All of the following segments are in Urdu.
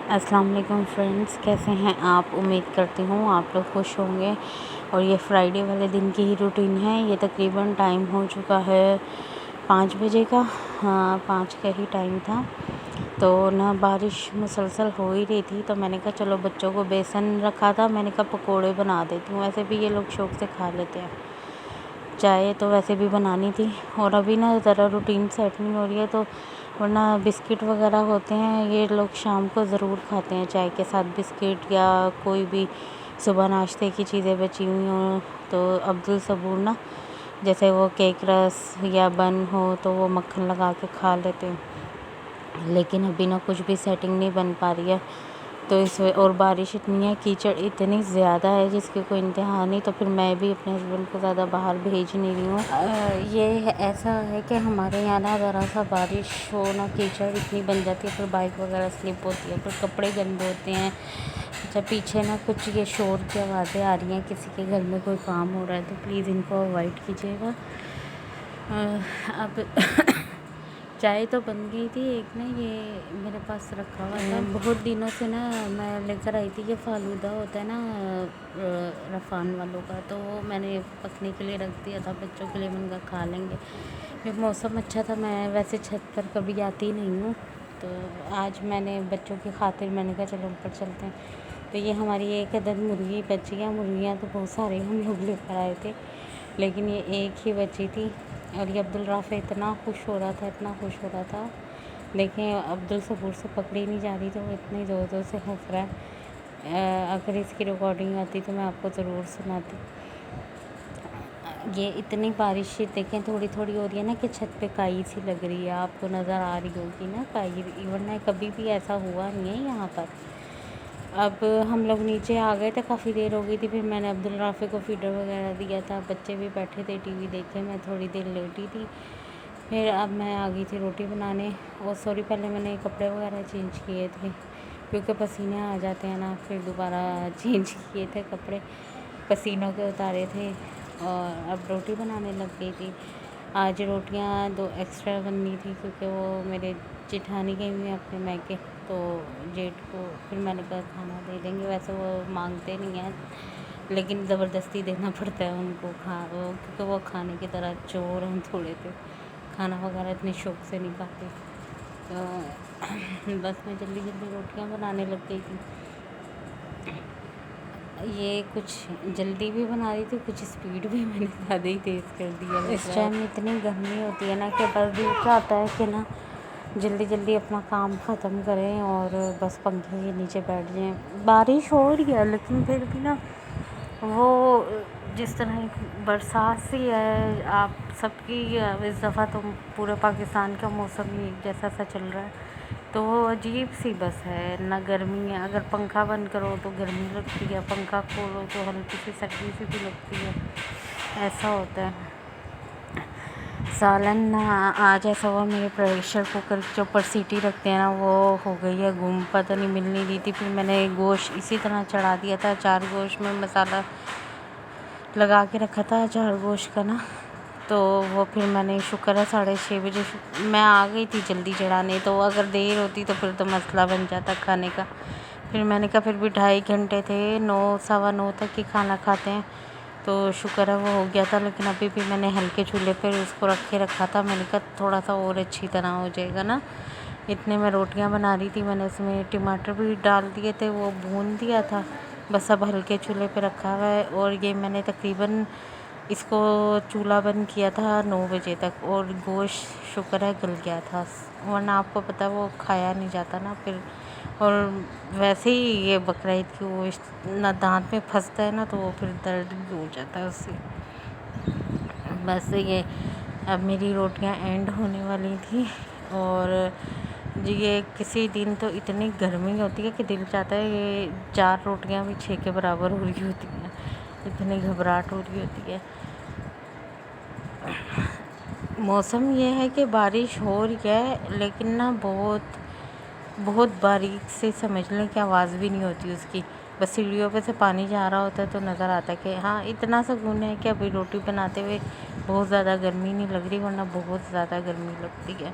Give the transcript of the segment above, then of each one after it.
السلام علیکم فرینڈس، کیسے ہیں آپ؟ امید کرتی ہوں آپ لوگ خوش ہوں گے۔ اور یہ فرائیڈے والے دن کی ہی روٹین ہے۔ یہ تقریباً ٹائم ہو چکا ہے 5 بجے کا، 5 کا ہی ٹائم تھا۔ تو نا بارش مسلسل ہو ہی رہی تھی، تو میں نے کہا چلو بچوں کو بیسن رکھا تھا، میں نے کہا پکوڑے بنا دیتی ہوں، ویسے بھی یہ لوگ شوق سے کھا لیتے ہیں۔ چائے تو ویسے بھی بنانی تھی، اور ابھی نا ذرا روٹین سیٹ نہیں ہو رہی ہے، تو ورنہ بسکٹ وغیرہ ہوتے ہیں یہ لوگ شام کو ضرور کھاتے ہیں، چائے کے ساتھ بسکٹ یا کوئی بھی صبح ناشتے کی چیزیں بچی ہوئی ہوں تو عبدالصبور نا جیسے وہ کیک رس یا بن ہو تو وہ مکھن لگا کے کھا لیتے ہیں۔ لیکن ابھی نا کچھ بھی سیٹنگ نہیں بن پا رہی ہے، تو اور بارش اتنی ہے، کیچڑ اتنی زیادہ ہے جس کی کوئی انتہا نہیں، تو پھر میں بھی اپنے ہسبینڈ کو زیادہ باہر بھیج نہیں رہی ہوں۔ یہ ایسا ہے کہ ہمارے یہاں نا ذرا سا بارش ہو نا کیچڑ اتنی بن جاتی ہے، پھر بائک وغیرہ سلپ ہوتی ہے، پھر کپڑے گندے ہوتے ہیں۔ اچھا پیچھے نا کچھ یہ شور کی آوازیں آ رہی ہیں، کسی کے گھر میں کوئی کام ہو رہا ہے، تو پلیز ان کو اوائڈ کیجیے گا۔ اب چائے تو بن گئی تھی، ایک نا یہ میرے پاس رکھا ہوا تھا بہت دنوں سے نا، میں لے کر آئی تھی، یہ فالودہ ہوتا ہے نا رفان والوں کا، تو وہ میں نے پکنے کے لیے رکھ دیا تھا بچوں کے لیے، میں نے کہا کھا لیں گے۔ جب موسم اچھا تھا، میں ویسے چھت پر کبھی آتی نہیں ہوں، تو آج میں نے بچوں کی خاطر میں نے کہا چلو اوپر چلتے ہیں۔ تو یہ ہماری ایک عدد مرغی بچی ہے، مرغیاں تو بہت سارے ہم لوگ لے کر آئے تھے، لیکن یہ ایک ہی بچی تھی، اور یہ عبدالرافع اتنا خوش ہو رہا تھا، اتنا خوش ہو رہا تھا، دیکھیں عبدالصبور سے پکڑی نہیں جا رہی، تو وہ اتنی زور زور سے ہنس رہا ہے۔ اگر اس کی ریکارڈنگ آتی تو میں آپ کو ضرور سناتی۔ یہ اتنی بارش دیکھیں تھوڑی تھوڑی ہو رہی ہے نا کہ چھت پہ کائی سی لگ رہی ہے، آپ کو نظر آ رہی ہوگی نا کائی، ورنہ کبھی بھی ایسا ہوا نہیں ہے یہاں پر۔ اب ہم لوگ نیچے آ گئے تھے، کافی دیر ہو گئی تھی، پھر میں نے عبدالرافع کو فیڈر وغیرہ دیا تھا، بچے بھی بیٹھے تھے ٹی وی دیکھے، میں تھوڑی دیر لیٹی تھی، پھر اب میں آ گئی تھی روٹی بنانے، اور سوری پہلے میں نے کپڑے وغیرہ چینج کیے تھے کیونکہ پسینے آ جاتے ہیں نا، پھر دوبارہ چینج کیے تھے کپڑے، پسینوں کے اتارے تھے، اور اب روٹی بنانے لگ گئی تھی۔ آج روٹیاں 2 ایکسٹرا بننی تھی کیونکہ وہ میرے جیٹھانی گئی ہوئی ہیں اپنے میکے، تو جیٹ کو پھر میں نے کہا کھانا دے دیں گے، ویسے وہ مانگتے نہیں ہیں لیکن زبردستی دینا پڑتا ہے ان کو کیونکہ وہ کھانے کی طرح چور ہیں تھوڑے سے، کھانا وغیرہ اتنے شوق سے نہیں کھاتے، تو بس میں جلدی جلدی روٹیاں بنانے لگ گئی تھی۔ یہ کچھ جلدی بھی بنا رہی تھی، کچھ اسپیڈ بھی میں نے زیادہ ہی تیز کر دیا۔ اس ٹائم اتنی گرمی ہوتی ہے نا کہ بس دل چاہتا ہے کہ نا جلدی جلدی اپنا کام ختم کریں اور بس پنکھے کے نیچے بیٹھ جائیں۔ بارش ہو رہی ہے لیکن پھر بھی نا وہ جس طرح ایک برسات سی ہے، آپ سب کی اس دفعہ تو پورے پاکستان کا موسم ہی ایک جیسا سا چل رہا ہے، تو وہ عجیب سی بس ہے، نہ گرمی ہے، اگر پنکھا بند کرو تو گرمی لگتی ہے، پنکھا کھولو تو ہلکی سی سردی سی بھی لگتی ہے، ایسا ہوتا ہے۔ سالن آج ایسا ہوا میرے پریشر کوکر کے اوپر سیٹی رکھتے ہیں نا، وہ ہو گئی ہے گم، پتہ نہیں مل نہیں رہی تھی، پھر میں نے گوشت اسی طرح چڑھا دیا تھا، 4 گوشت میں مسالہ لگا کے رکھا تھا 4 گوشت کا نا، تو وہ پھر میں نے شکر ہے 6:30 بجے میں آ گئی تھی جلدی چڑھانے، تو اگر دیر ہوتی تو پھر تو مسئلہ بن جاتا کھانے کا۔ پھر میں نے کہا پھر بھی 2.5 گھنٹے تھے، 9 سوا 9 تک ہی کھانا کھاتے ہیں، تو شکر ہے وہ ہو گیا تھا، لیکن ابھی بھی میں نے ہلکے چولہے پہ اس کو رکھ کے رکھا تھا، میں نے کہا تھوڑا سا اور اچھی طرح ہو جائے گا نا۔ اتنے میں روٹیاں بنا رہی تھی، میں نے اس میں ٹماٹر بھی ڈال دیے تھے، وہ بھون دیا تھا، بس اب ہلکے چولہے پہ رکھا ہوا ہے، اور یہ میں نے تقریباً اس کو چولہا بند کیا تھا 9 بجے تک، اور گوشت شکر ہے گل گیا تھا، ورنہ آپ کو پتہ وہ کھایا نہیں جاتا نا پھر، اور ویسے ہی یہ بقرعید کی گوشت نہ دانت میں پھنستا ہے نا، تو وہ پھر درد بھی ہو جاتا ہے اس سے۔ بس یہ اب میری روٹیاں اینڈ ہونے والی تھیں، اور یہ کسی دن تو اتنی گرمی ہوتی ہے کہ دل چاہتا ہے یہ 4 روٹیاں بھی 6 کے برابر ہو رہی ہوتی ہیں، اتنی گھبراہٹ ہو رہی ہوتی ہے۔ موسم یہ ہے کہ بارش ہو رہی ہے لیکن نا بہت بہت باریک سے سمجھ لیں کہ آواز بھی نہیں ہوتی اس کی، بس سیڑھیوں پہ سے پانی جا رہا ہوتا ہے تو نظر آتا ہے کہ ہاں اتنا سکون ہے کہ ابھی روٹی بناتے ہوئے بہت زیادہ گرمی نہیں لگ رہی، ورنہ بہت زیادہ گرمی لگتی ہے۔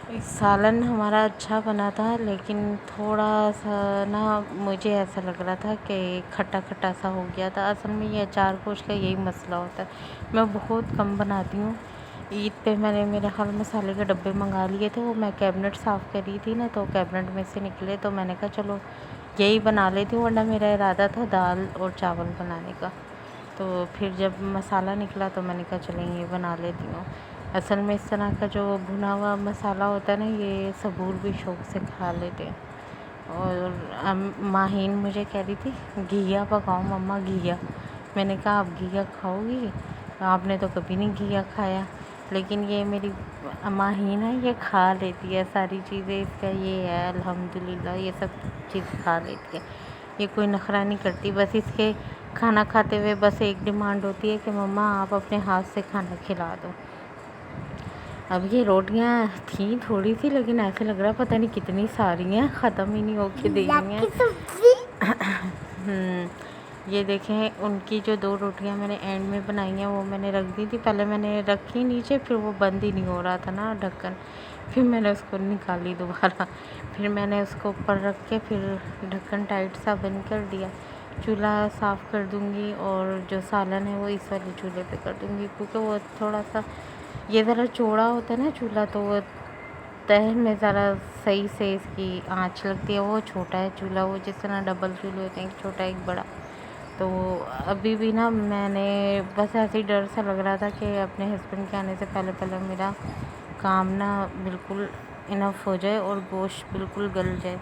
سالن ہمارا اچھا بنا تھا، لیکن تھوڑا سا نا مجھے ایسا لگ رہا تھا کہ کھٹا کھٹا سا ہو گیا تھا۔ اصل میں یہ اچار گوشت کا یہی مسئلہ ہوتا ہے، میں بہت کم بناتی ہوں۔ عید پہ میں نے میرے خیال مسالے کے ڈبے منگا لیے تھے، وہ میں کیبنٹ صاف کری تھی نا، تو کیبنٹ میں سے نکلے تو میں نے کہا چلو یہی بنا لیتی ہوں، ورنہ میرا ارادہ تھا دال اور چاول بنانے کا۔ تو پھر جب مسالہ نکلا تو میں نے کہا چلیں یہ بنا لیتی ہوں۔ اصل میں اس طرح کا جو بھنا ہوا مسالہ ہوتا ہے نا، یہ سبور بھی شوق سے کھا لیتے ہیں۔ اور ماہین مجھے کہہ رہی تھی گھیا پکاؤ مما گھیا، میں نے کہا آپ گھیا کھاؤ گی؟ آپ نے تو کبھی نہیں گھیا کھایا۔ لیکن یہ میری ماہین ہے، یہ کھا لیتی ہے ساری چیزیں، اس کا یہ ہے الحمدللہ، یہ سب چیز کھا لیتی ہے، یہ کوئی نخرہ نہیں کرتی۔ بس اس کے کھانا کھاتے ہوئے بس ایک ڈیمانڈ ہوتی ہے کہ مما آپ اپنے ہاتھ سے کھانا کھلا دو۔ اب یہ روٹیاں تھیں تھوڑی سی، لیکن ایسے لگ رہا ہے پتہ نہیں کتنی ساری ہیں، ختم ہی نہیں ہو کے دے رہی ہیں۔ یہ دیکھیں ان کی جو 2 روٹیاں میں نے اینڈ میں بنائی ہیں وہ میں نے رکھ دی تھی، پہلے میں نے رکھی نیچے، پھر وہ بند ہی نہیں ہو رہا تھا نا ڈھکن، پھر میں نے اس کو نکالی دوبارہ، پھر میں نے اس کو اوپر رکھ کے پھر ڈھکن ٹائٹ سا بند کر دیا۔ چولہا صاف کر دوں گی اور جو سالن ہے وہ اس والے چولہے پہ کر دوں گی، کیونکہ وہ تھوڑا سا یہ ذرا چوڑا ہوتا ہے نا چولہا، تو وہ تہ میں ذرا صحیح سے اس کی آنچ لگتی ہے۔ وہ چھوٹا ہے چولہا، وہ جس طرح ڈبل چولہے ہوتے ہیں، ایک چھوٹا ایک بڑا، تو ابھی بھی نا میں نے بس ایسے ہی ڈر سا لگ رہا تھا کہ اپنے ہسبینڈ کے آنے سے پہلے پہلے میرا کام نا بالکل انف ہو جائے اور گوشت بالکل گل جائے۔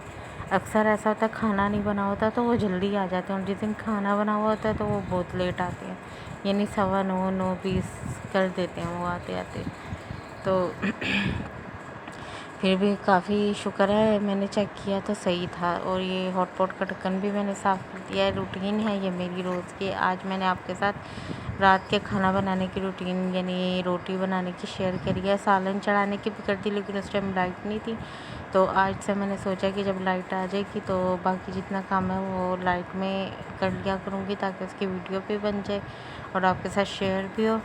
اکثر ایسا ہوتا ہے کھانا نہیں بنا ہوتا تو وہ جلدی آ جاتے ہیں، اور جس دن کھانا بنا ہوا ہوتا ہے تو وہ بہت لیٹ آتے ہیں، یعنی 9:15 9:20 کر دیتے ہیں وہ آتے آتے۔ تو پھر بھی کافی شکر ہے میں نے چیک کیا تو صحیح تھا، اور یہ ہاٹ پاٹ کا ڈھکن بھی میں نے صاف کر دیا ہے۔ روٹین ہے یہ میری روز کی، آج میں نے آپ کے ساتھ رات کے کھانا بنانے کی روٹین یعنی روٹی بنانے کی شیئر کری ہے، سالن چڑھانے کی بھی کر دی، لیکن اس ٹائم لائٹ نہیں تھی، تو آج سے میں نے سوچا کہ جب لائٹ آ جائے گی تو باقی جتنا کام ہے وہ لائٹ میں کر لیا کروں گی، تاکہ اس کی ویڈیو بھی بن جائے اور آپ کے ساتھ شیئر بھی ہو۔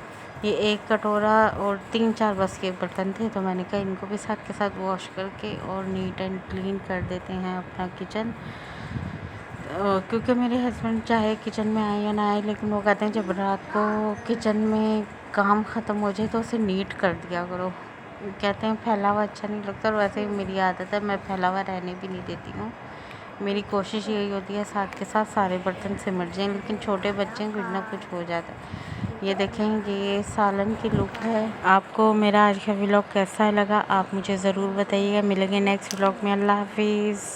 یہ 1 کٹورا اور 3-4 بس کے برتن تھے، تو میں نے کہا ان کو بھی ساتھ کے ساتھ واش کر کے اور نیٹ اینڈ کلین کر دیتے ہیں اپنا کچن، کیونکہ میرے ہسبینڈ چاہے کچن میں آئے یا نہ آئے، لیکن وہ کہتے ہیں جب رات کو کچن میں کام ختم ہو جائے تو اسے نیٹ کر دیا کرو، کہتے ہیں پھیلا ہوا اچھا نہیں لگتا، اور ویسے بھی میری عادت ہے میں پھیلا ہوا رہنے بھی نہیں دیتی ہوں۔ میری کوشش یہی ہوتی ہے ساتھ کے ساتھ سارے برتن سمٹ جائیں، لیکن چھوٹے بچے ہیں کچھ نہ کچھ ہو جاتا ہے۔ یہ دیکھیں یہ سالن کی لک ہے۔ آپ کو میرا آج کا ولاگ کیسا لگا آپ مجھے ضرور بتائیے گا، ملیں گے نیکسٹ ولاگ میں، اللہ حافظ۔